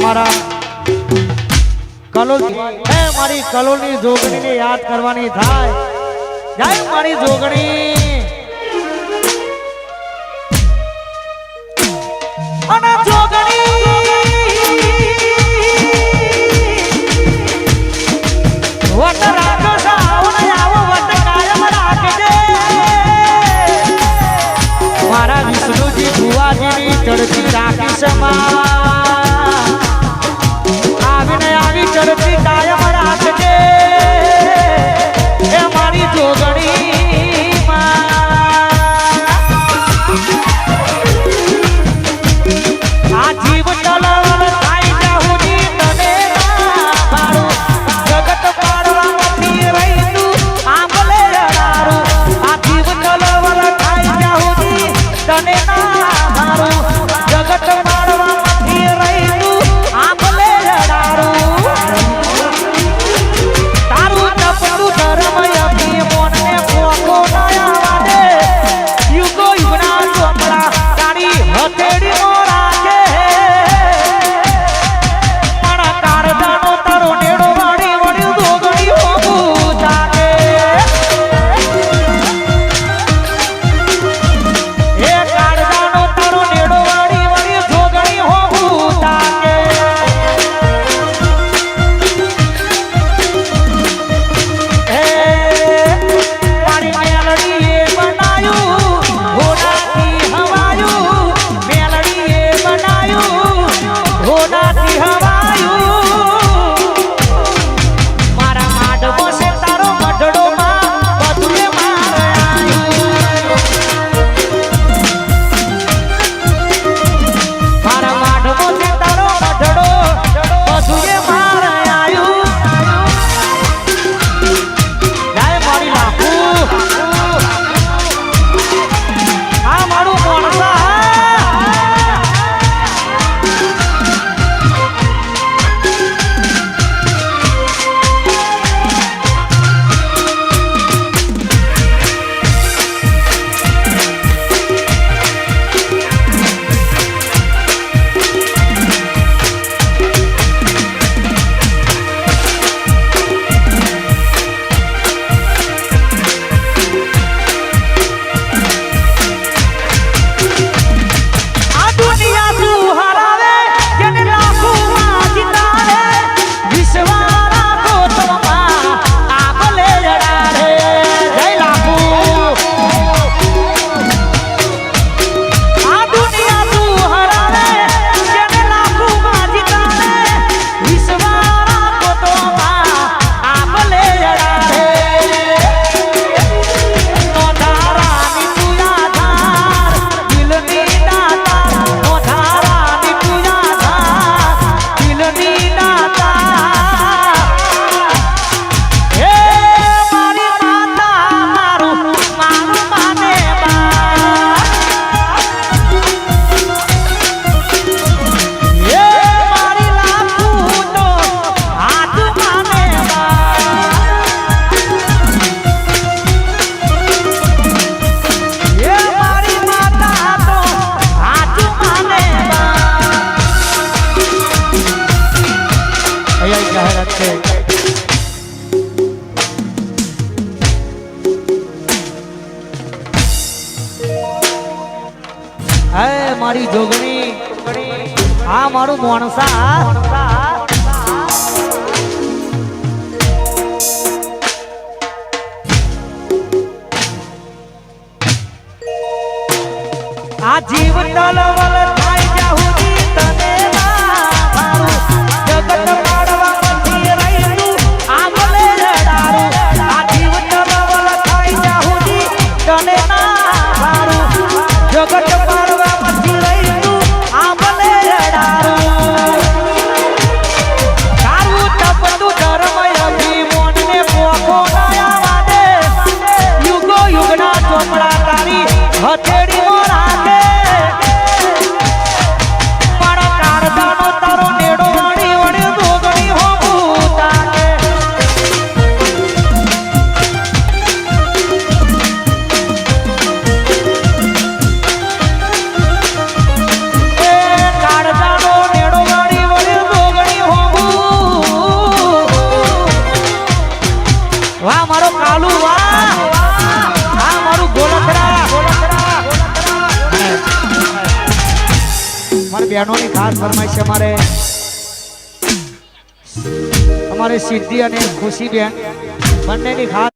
અમારા કલોલ હે મારી કલોલની જોગણીને યાદ કરવાની થાય જય મારી જોગણી અને જોગણી વટ રાખો સાવણ આવો વટ કાયમ રાખજે મારા વિષ્ણુજી ભુવાજીની ચડતી રાખી સમા ચડતી કાયમ રાખજે એ મારી જોગણી આ જીવ ચલવલ થાય જાહુજી તને મારું જગત પાડવાથી રહી તું આંબલે રડારું આ જીવ ચલવલ થાય જાહુજી તને મારું જગત પાડવાથી રહી તું આંબલે રડારું મારી જોગણી આ મારું મોણસા આ જીવ તલવલ થાય જાહુજી તને મારું જગત પાડવાથી રહી તું આંગલે રડારું આ જીવ તલવલ થાય જાહુજી તને મારું જગત પાડવાથી રહી તું આંગલે રડારું તારું તપતું ધર્મ અભિમાનને પોખો ના વાદે યુગો યુગના ચોપડા તારી હથેળી રાખે બહેનોની ખાસ ફરમાઈશ છે અમારે સિદ્ધિ અને ખુશી બેન બંનેની ખાસ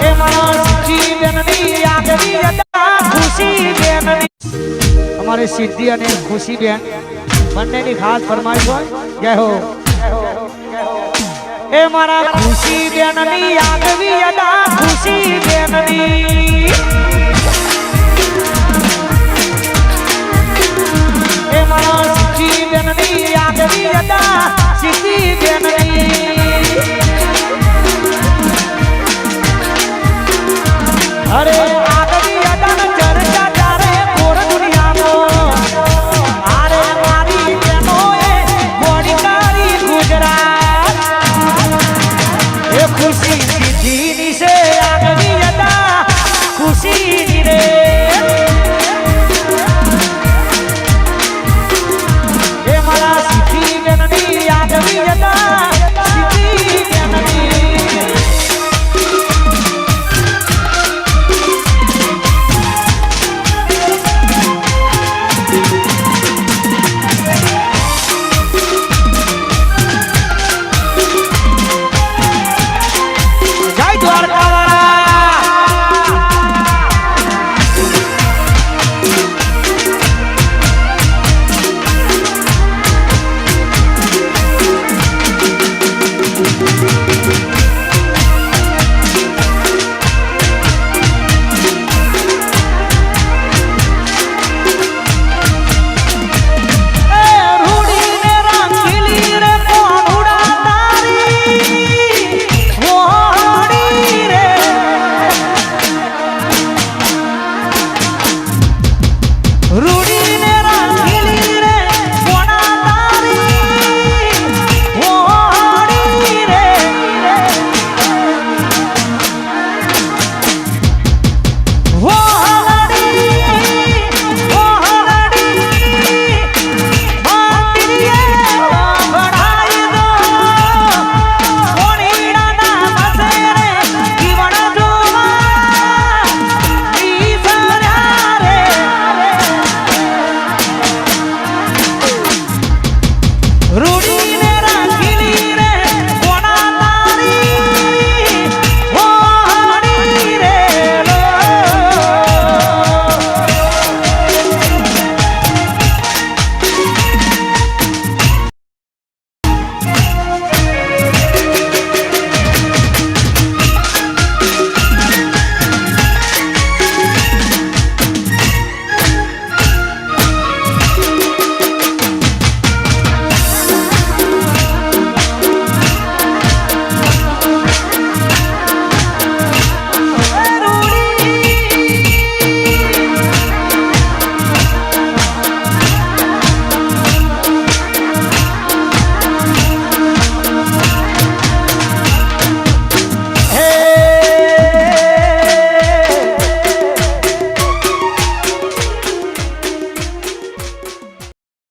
એ મારા સિદ્ધિ બેનની યાદની અદા ખુશી બેનની અમારે સિદ્ધિ અને ખુશી બેન બંનેની ખાસ ફરમાઈશ હોય જય હો એ મારા ખુશી બેનની યાદની અદા ખુશી બેનની